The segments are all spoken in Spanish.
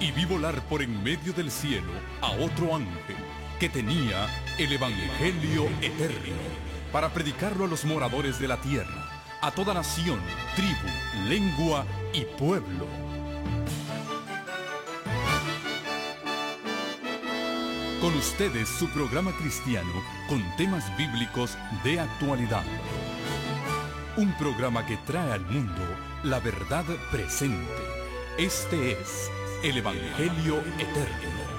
y vi volar por en medio del cielo a otro ángel que tenía el Evangelio eterno para predicarlo a los moradores de la tierra, a toda nación, tribu, lengua y pueblo. Con ustedes su programa cristiano con temas bíblicos de actualidad. Un programa que trae al mundo la verdad presente. Este es el Evangelio eterno.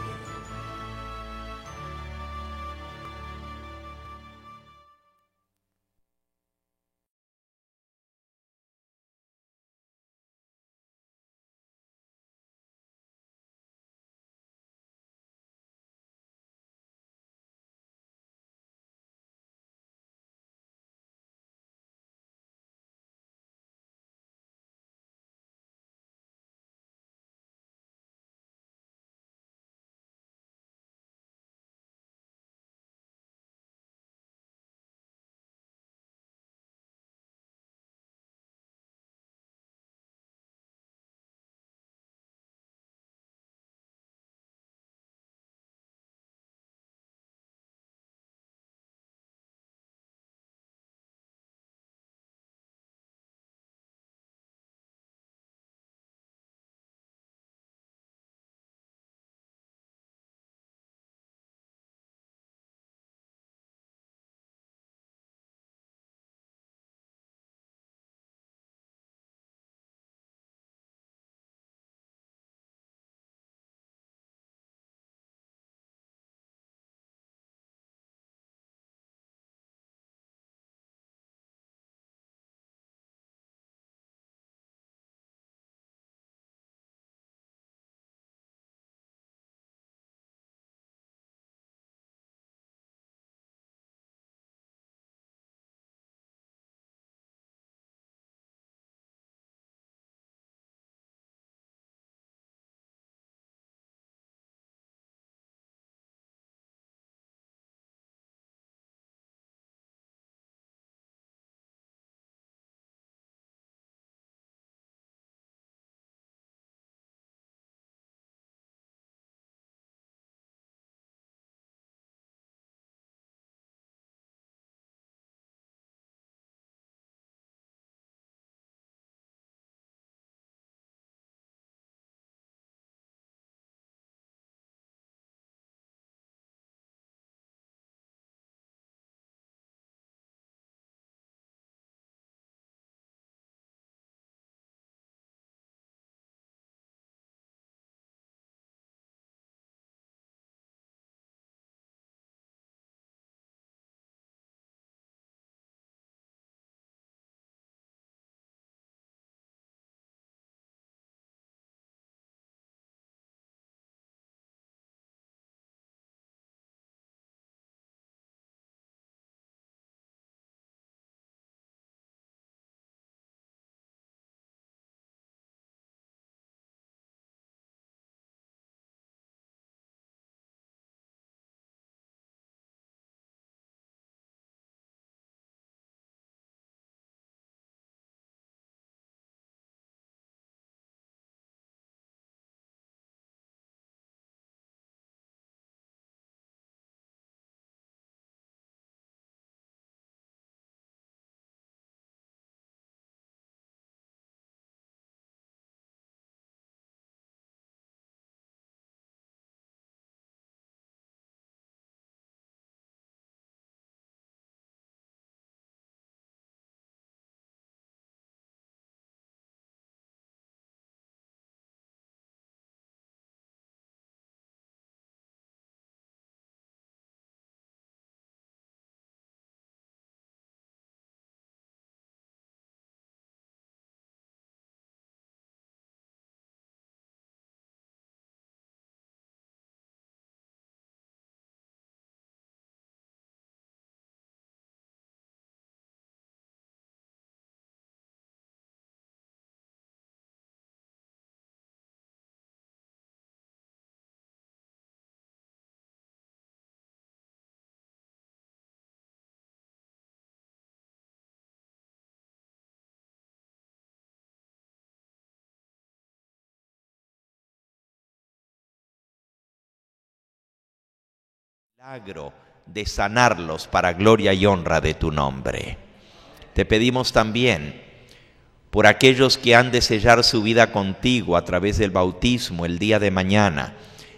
milagro de sanarlos para gloria y honra de tu nombre. Te pedimos también por aquellos que han de sellar su vida contigo a través del bautismo el día de mañana,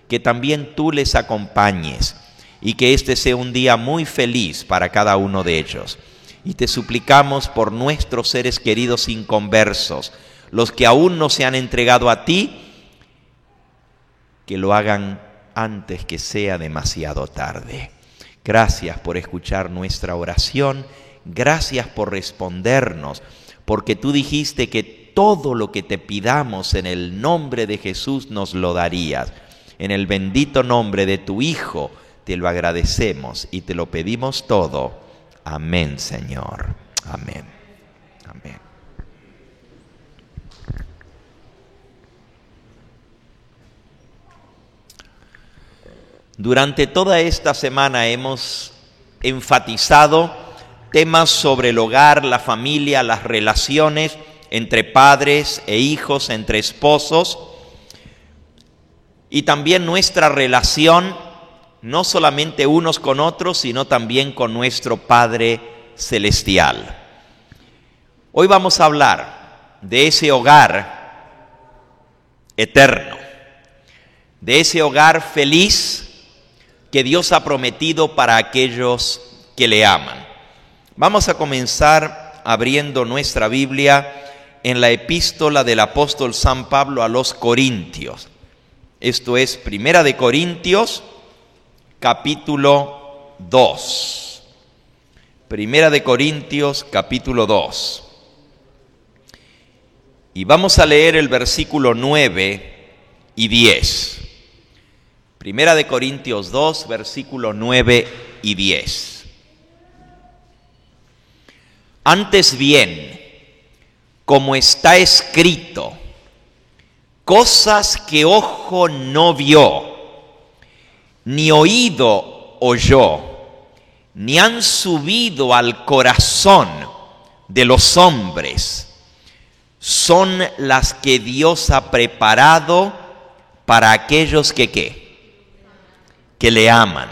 que también tú les acompañes y que este sea un día muy feliz para cada uno de ellos. Y te suplicamos por nuestros seres queridos inconversos, los que aún no se han entregado a ti, que lo hagan antes que sea demasiado tarde. Gracias por escuchar nuestra oración, gracias por respondernos, porque tú dijiste que todo lo que te pidamos en el nombre de Jesús nos lo darías. En el bendito nombre de tu Hijo te lo agradecemos y te lo pedimos todo. Amén, Señor. Amén. Amén. Durante toda esta semana hemos enfatizado temas sobre el hogar, la familia, las relaciones entre padres e hijos, entre esposos, y también nuestra relación no solamente unos con otros, sino también con nuestro Padre Celestial. Hoy vamos a hablar de ese hogar eterno, de ese hogar feliz que Dios ha prometido para aquellos que le aman. Vamos a comenzar abriendo nuestra Biblia en la epístola del apóstol San Pablo a los Corintios. Esto es Primera de Corintios, capítulo 2. Primera de Corintios, capítulo 2. Y vamos a leer el versículo 9 y 10. Primera de Corintios 2, versículo 9 y 10. Antes bien, como está escrito, cosas que ojo no vio, ni oído oyó, ni han subido al corazón de los hombres, son las que Dios ha preparado para aquellos que le aman.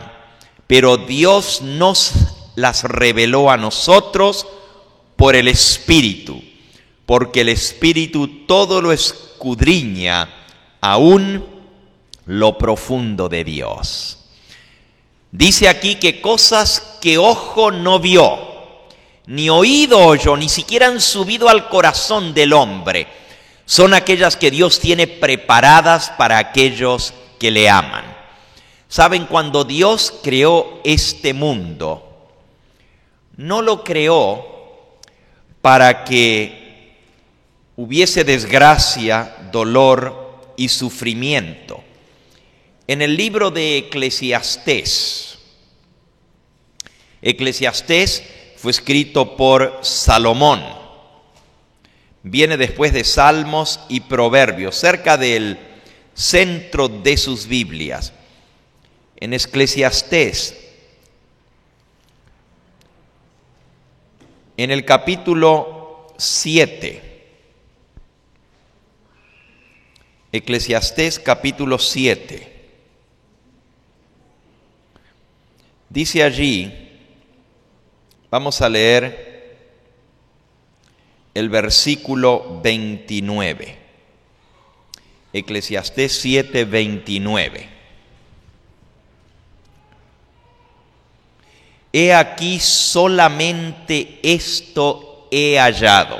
Pero Dios nos las reveló a nosotros por el Espíritu, porque el Espíritu todo lo escudriña, aún lo profundo de Dios. Dice aquí que cosas que ojo no vio, ni oído oyó, ni siquiera han subido al corazón del hombre, son aquellas que Dios tiene preparadas para aquellos que le aman. Saben, cuando Dios creó este mundo, no lo creó para que hubiese desgracia, dolor y sufrimiento. En el libro de Eclesiastés fue escrito por Salomón. Viene después de Salmos y Proverbios, cerca del centro de sus Biblias. En Eclesiastés, en el capítulo 7, Eclesiastés capítulo 7, dice allí, vamos a leer el versículo 29, Eclesiastés 7, 29. He aquí solamente esto he hallado,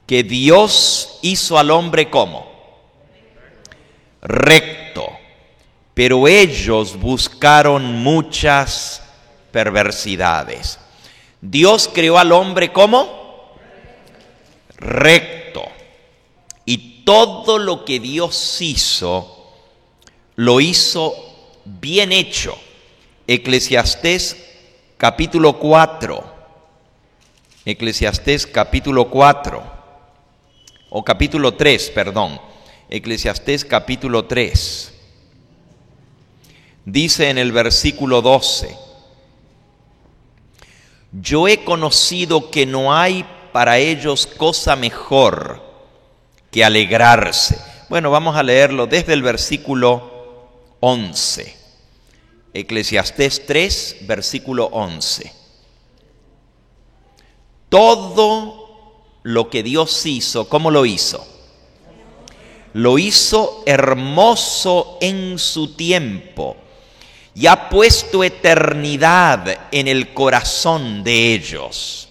que Dios hizo al hombre ¿cómo? Recto, pero ellos buscaron muchas perversidades. Dios creó al hombre ¿cómo? Recto. Y todo lo que Dios hizo, lo hizo bien hecho. Eclesiastés capítulo 4. Eclesiastés capítulo 4. O capítulo 3, perdón. Eclesiastés capítulo 3. Dice en el versículo 12: Yo he conocido que no hay para ellos cosa mejor que alegrarse. Bueno, vamos a leerlo desde el versículo 11. Eclesiastés 3, versículo 11. Todo lo que Dios hizo, ¿cómo lo hizo? Lo hizo hermoso en su tiempo y ha puesto eternidad en el corazón de ellos,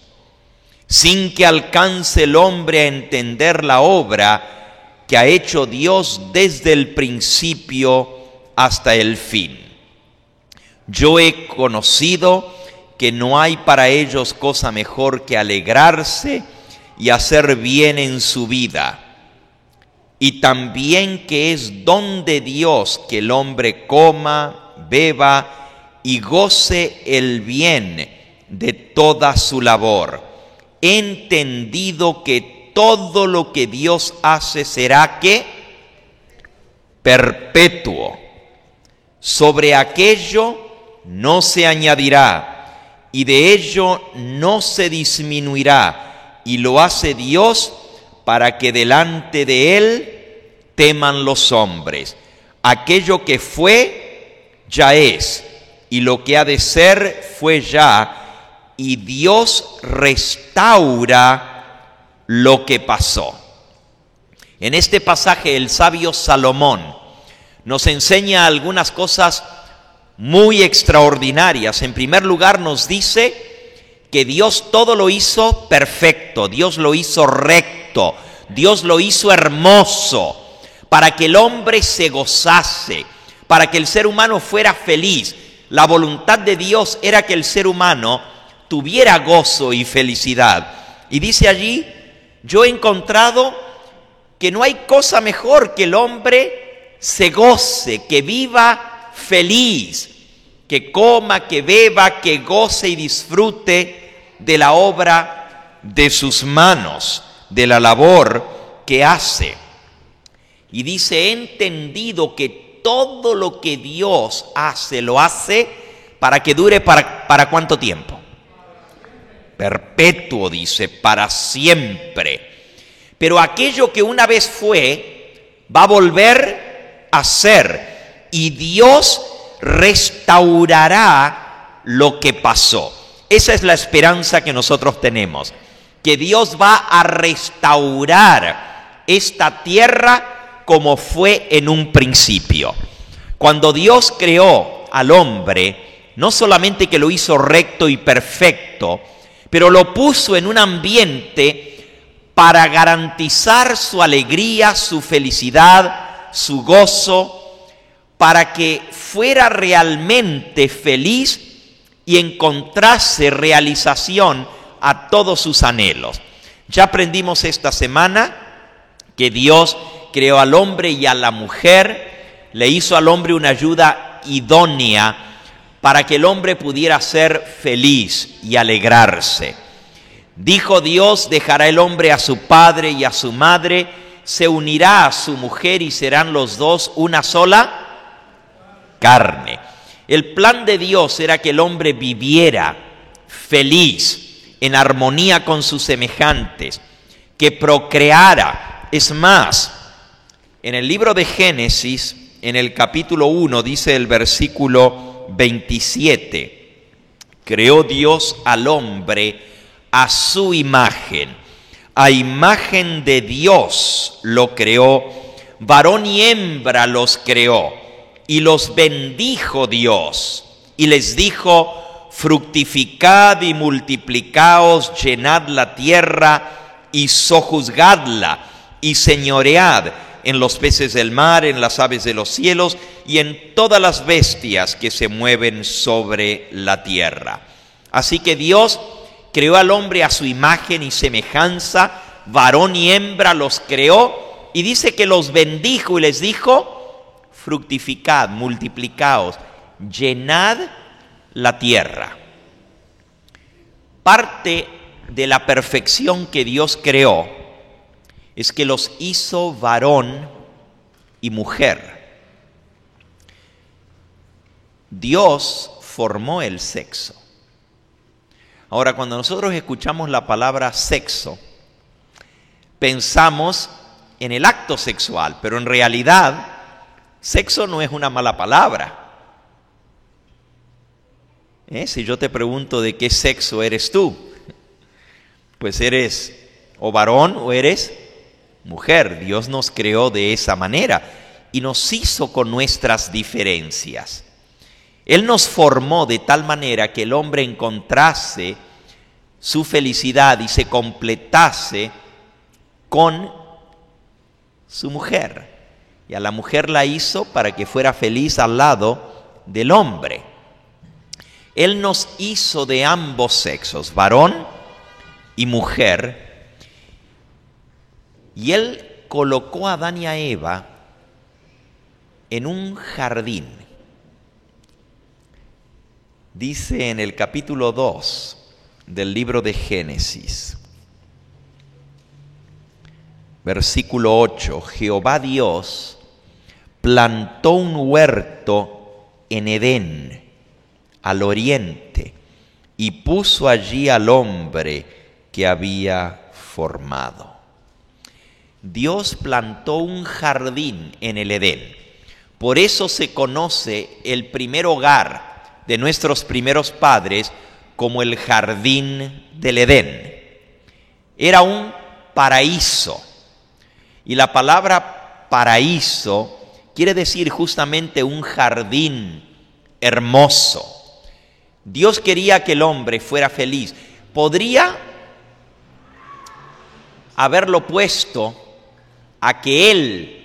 sin que alcance el hombre a entender la obra que ha hecho Dios desde el principio hasta el fin. Yo he conocido que no hay para ellos cosa mejor que alegrarse y hacer bien en su vida, y también que es don de Dios que el hombre coma, beba y goce el bien de toda su labor. He entendido que todo lo que Dios hace será ¿qué? Perpetuo. Sobre aquello no se añadirá y de ello no se disminuirá, y lo hace Dios para que delante de Él teman los hombres. Aquello que fue, ya es, y lo que ha de ser, fue ya, y Dios restaura lo que pasó. En este pasaje el sabio Salomón nos enseña algunas cosas muy extraordinarias. En primer lugar nos dice que Dios todo lo hizo perfecto, Dios lo hizo recto, Dios lo hizo hermoso, para que el hombre se gozase, para que el ser humano fuera feliz. La voluntad de Dios era que el ser humano tuviera gozo y felicidad. Y dice allí, yo he encontrado que no hay cosa mejor que el hombre se goce, que viva feliz, que coma, que beba, que goce y disfrute de la obra de sus manos, de la labor que hace. Y dice, he entendido que todo lo que Dios hace, lo hace para que dure para ¿cuánto tiempo? Perpetuo, dice, para siempre. Pero aquello que una vez fue, va a volver a ser, y Dios restaurará lo que pasó. Esa es la esperanza que nosotros tenemos, que Dios va a restaurar esta tierra como fue en un principio. Cuando Dios creó al hombre, no solamente que lo hizo recto y perfecto, pero lo puso en un ambiente para garantizar su alegría, su felicidad, su gozo, para que fuera realmente feliz y encontrase realización a todos sus anhelos. Ya aprendimos esta semana que Dios creó al hombre y a la mujer, le hizo al hombre una ayuda idónea para que el hombre pudiera ser feliz y alegrarse. Dijo Dios, dejará el hombre a su padre y a su madre, se unirá a su mujer y serán los dos una sola carne. El plan de Dios era que el hombre viviera feliz, en armonía con sus semejantes, que procreara. Es más, en el libro de Génesis, en el capítulo 1, dice el versículo 27, creó Dios al hombre a su imagen, a imagen de Dios lo creó, varón y hembra los creó, y los bendijo Dios, y les dijo, fructificad y multiplicaos, llenad la tierra y sojuzgadla, y señoread en los peces del mar, en las aves de los cielos, y en todas las bestias que se mueven sobre la tierra. Así que Dios creó al hombre a su imagen y semejanza, varón y hembra los creó, y dice que los bendijo y les dijo, fructificad, multiplicaos, llenad la tierra. Parte de la perfección que Dios creó es que los hizo varón y mujer. Dios formó el sexo. Ahora, cuando nosotros escuchamos la palabra sexo, pensamos en el acto sexual, pero en realidad Sexo no es una mala palabra. Si yo te pregunto de qué sexo eres tú, pues eres o varón o eres mujer. Dios nos creó de esa manera y nos hizo con nuestras diferencias. Él nos formó de tal manera que el hombre encontrase su felicidad y se completase con su mujer. Y a la mujer la hizo para que fuera feliz al lado del hombre. Él nos hizo de ambos sexos, varón y mujer. Y Él colocó a Adán y a Eva en un jardín. Dice en el capítulo 2 del libro de Génesis, versículo 8, Jehová Dios plantó un huerto en Edén, al oriente, y puso allí al hombre que había formado. Dios plantó un jardín en el Edén. Por eso se conoce el primer hogar de nuestros primeros padres como el jardín del Edén. Era un paraíso. Y la palabra paraíso quiere decir justamente un jardín hermoso. Dios quería que el hombre fuera feliz. Podría haberlo puesto a que él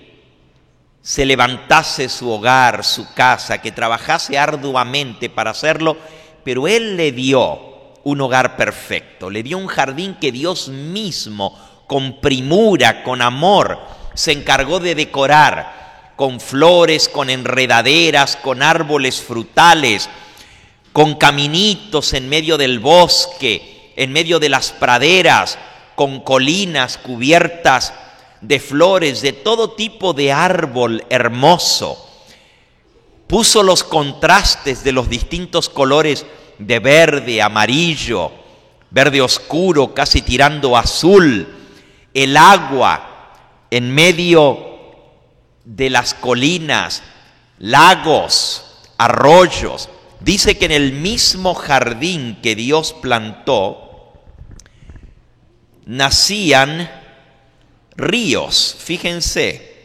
se levantase su hogar, su casa, que trabajase arduamente para hacerlo, pero Él le dio un hogar perfecto, le dio un jardín que Dios mismo, con primura, con amor, se encargó de decorar, con flores, con enredaderas, con árboles frutales, con caminitos en medio del bosque, en medio de las praderas, con colinas cubiertas de flores, de todo tipo de árbol hermoso. Puso los contrastes de los distintos colores de verde, amarillo, verde oscuro, casi tirando a azul, el agua en medio de las colinas, lagos, arroyos. Dice que en el mismo jardín que Dios plantó, nacían ríos. Fíjense,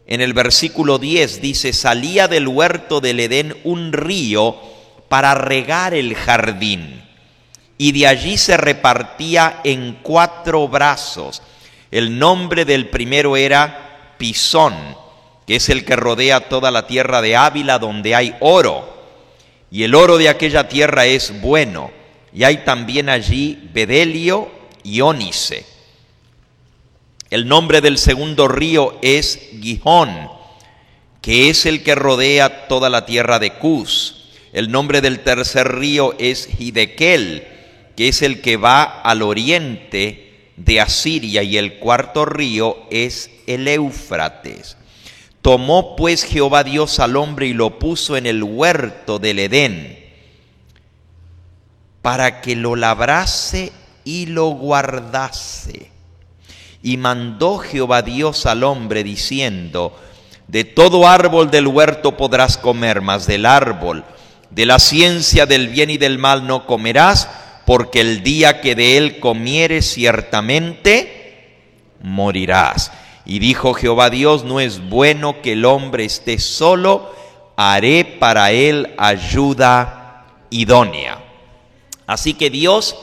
en el versículo 10 dice, salía del huerto del Edén un río para regar el jardín, y de allí se repartía en 4 brazos. El nombre del primero era Pisón, que es el que rodea toda la tierra de Ávila, donde hay oro, y el oro de aquella tierra es bueno, y hay también allí bedelio y ónice. El nombre del segundo río es Gihón, que es el que rodea toda la tierra de Cus. El nombre del tercer río es Hidekel, que es el que va al oriente de Asiria, y el cuarto río es el Éufrates. Tomó pues Jehová Dios al hombre y lo puso en el huerto del Edén, para que lo labrase y lo guardase. Y mandó Jehová Dios al hombre diciendo, de todo árbol del huerto podrás comer, mas del árbol de la ciencia del bien y del mal no comerás, porque el día que de él comieres ciertamente morirás. Y dijo Jehová Dios, no es bueno que el hombre esté solo, haré para él ayuda idónea. Así que Dios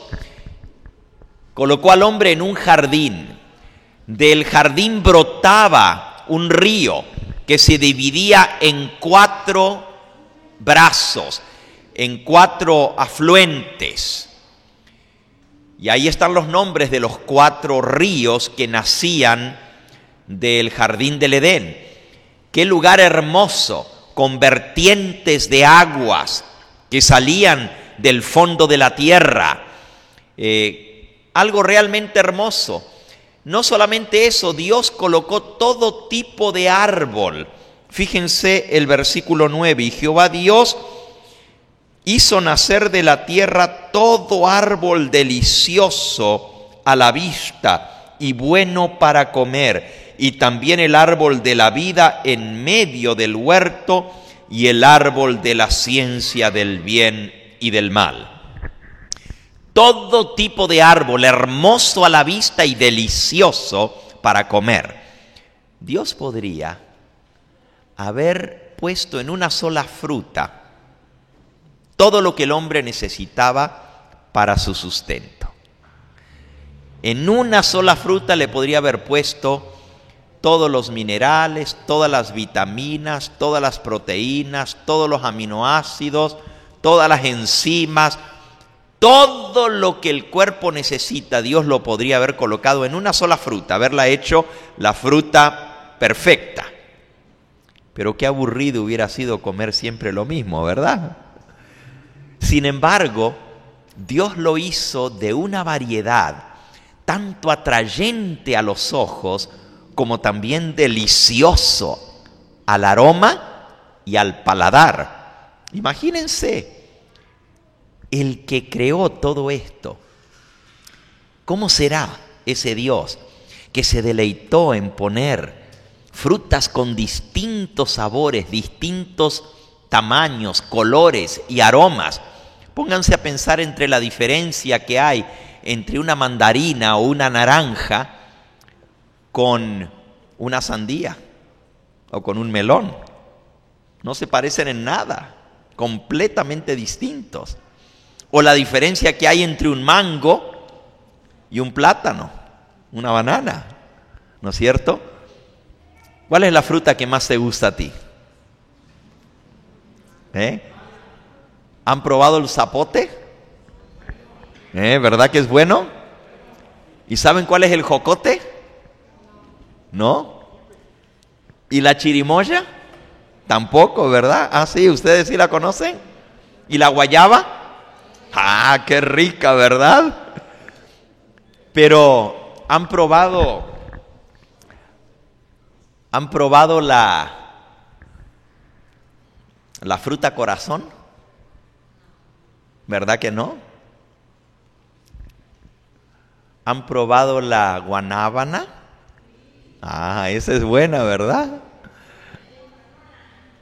colocó al hombre en un jardín. Del jardín brotaba un río que se dividía en 4 brazos, en 4 afluentes. Y ahí están los nombres de los 4 ríos que nacían del jardín del Edén. Qué lugar hermoso, con vertientes de aguas que salían del fondo de la tierra. Algo realmente hermoso. No solamente eso, Dios colocó todo tipo de árbol. Fíjense el versículo 9, y Jehová Dios hizo nacer de la tierra todo árbol delicioso a la vista y bueno para comer, y también el árbol de la vida en medio del huerto y el árbol de la ciencia del bien y del mal. Todo tipo de árbol hermoso a la vista y delicioso para comer. Dios podría haber puesto en una sola fruta todo lo que el hombre necesitaba para su sustento. En una sola fruta le podría haber puesto todos los minerales, todas las vitaminas, todas las proteínas, todos los aminoácidos, todas las enzimas, todo lo que el cuerpo necesita. Dios lo podría haber colocado en una sola fruta, haberla hecho la fruta perfecta. Pero qué aburrido hubiera sido comer siempre lo mismo, ¿verdad? Sin embargo, Dios lo hizo de una variedad tanto atrayente a los ojos como también delicioso al aroma y al paladar. Imagínense, el que creó todo esto, ¿cómo será ese Dios que se deleitó en poner frutas con distintos sabores, distintos tamaños, colores y aromas? Pónganse a pensar entre la diferencia que hay entre una mandarina o una naranja con una sandía o con un melón. No se parecen en nada, completamente distintos. O la diferencia que hay entre un mango y un plátano, una banana, ¿no es cierto? ¿Cuál es la fruta que más te gusta a ti? ¿Han probado el zapote? ¿Verdad que es bueno? ¿Y saben cuál es el jocote? ¿No? ¿Y la chirimoya? Tampoco, ¿verdad? Ah, sí, ¿ustedes sí la conocen? ¿Y la guayaba? ¡Ah, qué rica!, ¿verdad? Pero ¿han probado la fruta corazón? ¿Verdad que no? ¿Han probado la guanábana? Ah, esa es buena, ¿verdad?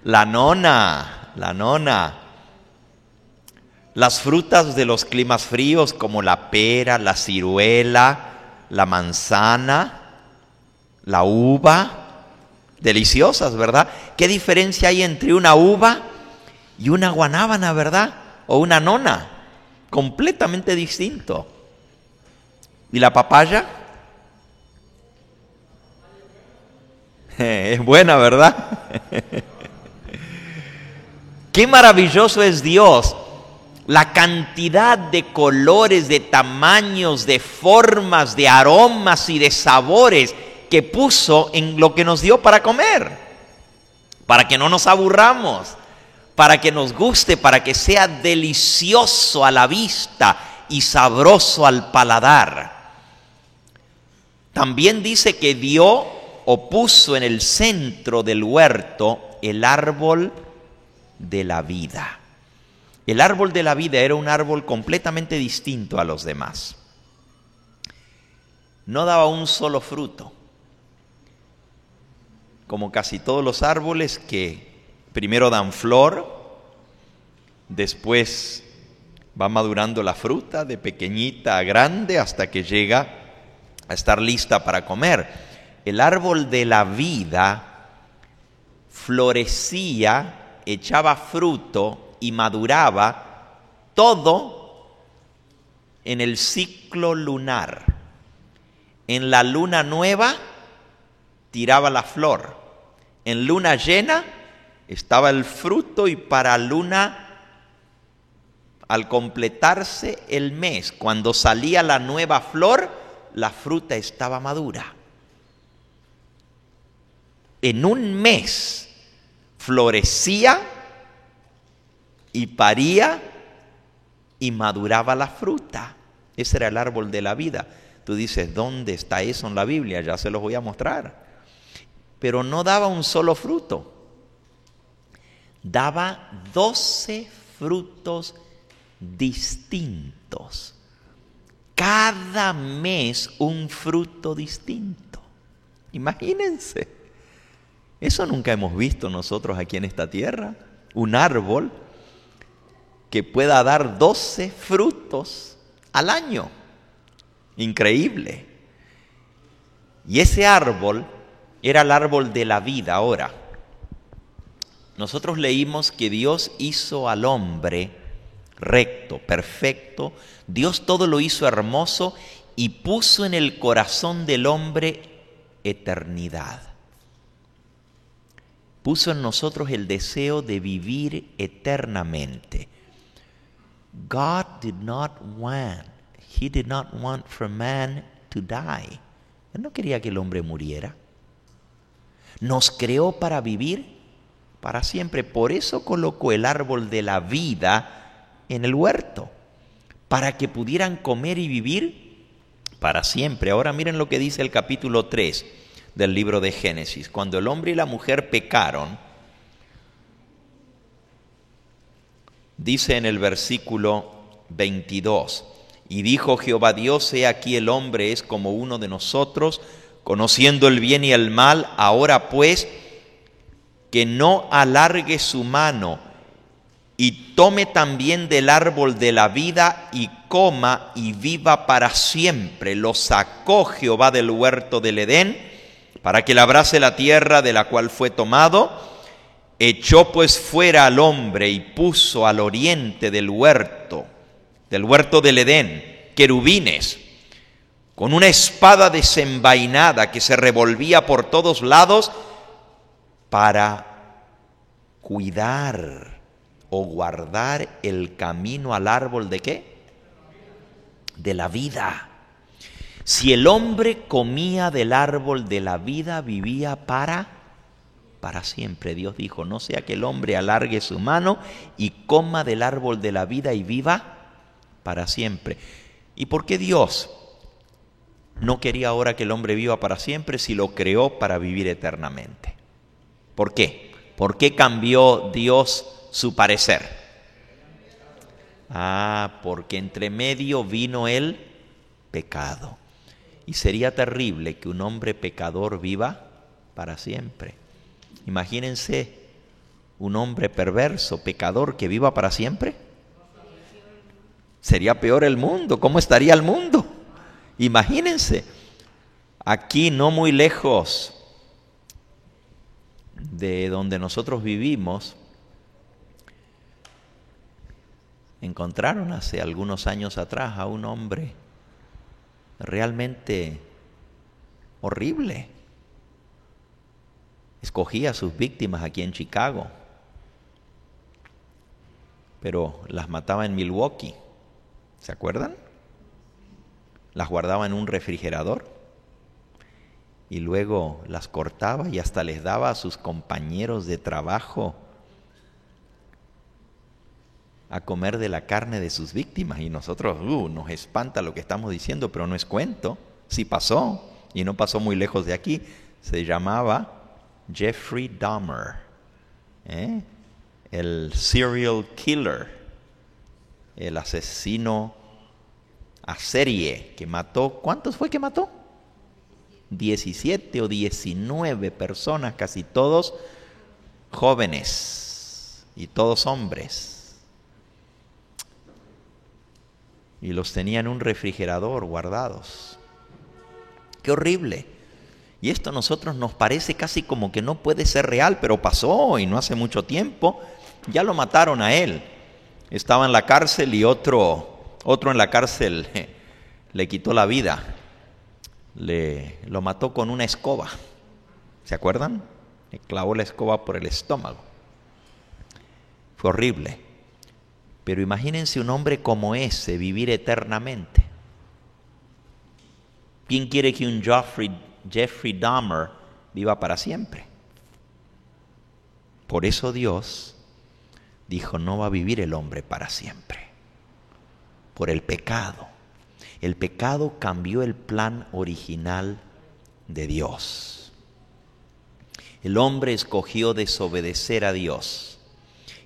La nona. Las frutas de los climas fríos como la pera, la ciruela, la manzana, la uva, deliciosas, ¿verdad? ¿Qué diferencia hay entre una uva y una guanábana, verdad? O una nona, completamente distinto. ¿Y la papaya? Es buena, ¿verdad? Qué maravilloso es Dios. La cantidad de colores, de tamaños, de formas, de aromas y de sabores que puso en lo que nos dio para comer, para que no nos aburramos, para que nos guste, para que sea delicioso a la vista y sabroso al paladar. También dice que dio o puso en el centro del huerto el árbol de la vida. El árbol de la vida era un árbol completamente distinto a los demás. No daba un solo fruto, como casi todos los árboles que primero dan flor, después va madurando la fruta de pequeñita a grande hasta que llega a estar lista para comer. El árbol de la vida florecía, echaba fruto y maduraba todo en el ciclo lunar. En la luna nueva tiraba la flor. En luna llena estaba el fruto y para luna, al completarse el mes, cuando salía la nueva flor, la fruta estaba madura. En un mes florecía y paría y maduraba la fruta. Ese era el árbol de la vida. Tú dices, ¿dónde está eso en la Biblia? Ya se los voy a mostrar. Pero no daba un solo fruto. Daba 12 frutos distintos. Cada mes un fruto distinto. Imagínense. Eso nunca hemos visto nosotros aquí en esta tierra. Un árbol que pueda dar 12 frutos al año. Increíble. Y ese árbol era el árbol de la vida. Ahora, nosotros leímos que Dios hizo al hombre recto, perfecto. Dios todo lo hizo hermoso y puso en el corazón del hombre eternidad. Puso en nosotros el deseo de vivir eternamente. God did not want, He did not want for man to die. Él no quería que el hombre muriera. Nos creó para vivir para siempre. Por eso colocó el árbol de la vida en el huerto, para que pudieran comer y vivir para siempre. Ahora miren lo que dice el capítulo 3 del libro de Génesis. Cuando el hombre y la mujer pecaron, dice en el versículo 22, y dijo Jehová Dios, he aquí el hombre es como uno de nosotros, conociendo el bien y el mal. Ahora pues, que no alargue su mano y tome también del árbol de la vida y coma y viva para siempre. Lo sacó Jehová del huerto del Edén para que labrase la tierra de la cual fue tomado. Echó pues fuera al hombre y puso al oriente del huerto del Edén, querubines, con una espada desenvainada que se revolvía por todos lados para cuidar o guardar el camino al árbol ¿de qué? De la vida. Si el hombre comía del árbol de la vida, vivía para siempre. Dios dijo, no sea que el hombre alargue su mano y coma del árbol de la vida y viva para siempre. ¿Y por qué Dios no quería ahora que el hombre viva para siempre si lo creó para vivir eternamente? ¿Por qué? ¿Por qué cambió Dios su parecer? Porque entre medio vino el pecado. Y sería terrible que un hombre pecador viva para siempre. Imagínense un hombre perverso, pecador, que viva para siempre. Sería peor el mundo. ¿Cómo estaría el mundo? Imagínense, aquí no muy lejos de donde nosotros vivimos, encontraron hace algunos años atrás a un hombre realmente horrible. Escogía a sus víctimas aquí en Chicago, pero las mataba en Milwaukee. ¿Se acuerdan? Las guardaba en un refrigerador y luego las cortaba y hasta les daba a sus compañeros de trabajo a comer de la carne de sus víctimas. Y nosotros, nos espanta lo que estamos diciendo, pero no es cuento. Sí pasó, y no pasó muy lejos de aquí. Se llamaba Jeffrey Dahmer, el serial killer, el asesino a serie que mató. ¿Cuántos fue que mató? 17 o 19 personas, casi todos jóvenes y todos hombres. Y los tenía en un refrigerador guardados. ¡Qué horrible! Y esto a nosotros nos parece casi como que no puede ser real, pero pasó y no hace mucho tiempo. Ya lo mataron a él. Estaba en la cárcel y otro en la cárcel le quitó la vida. Lo mató con una escoba. ¿Se acuerdan? Le clavó la escoba por el estómago. Fue horrible. Pero imagínense un hombre como ese vivir eternamente. ¿Quién quiere que un Jeffrey Dahmer viva para siempre? Por eso Dios dijo, no va a vivir el hombre para siempre. Por el pecado. El pecado cambió el plan original de Dios. El hombre escogió desobedecer a Dios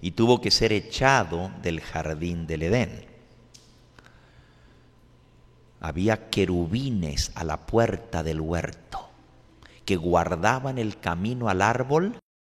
y tuvo que ser echado del jardín del Edén. Había querubines a la puerta del huerto que guardaban el camino al árbol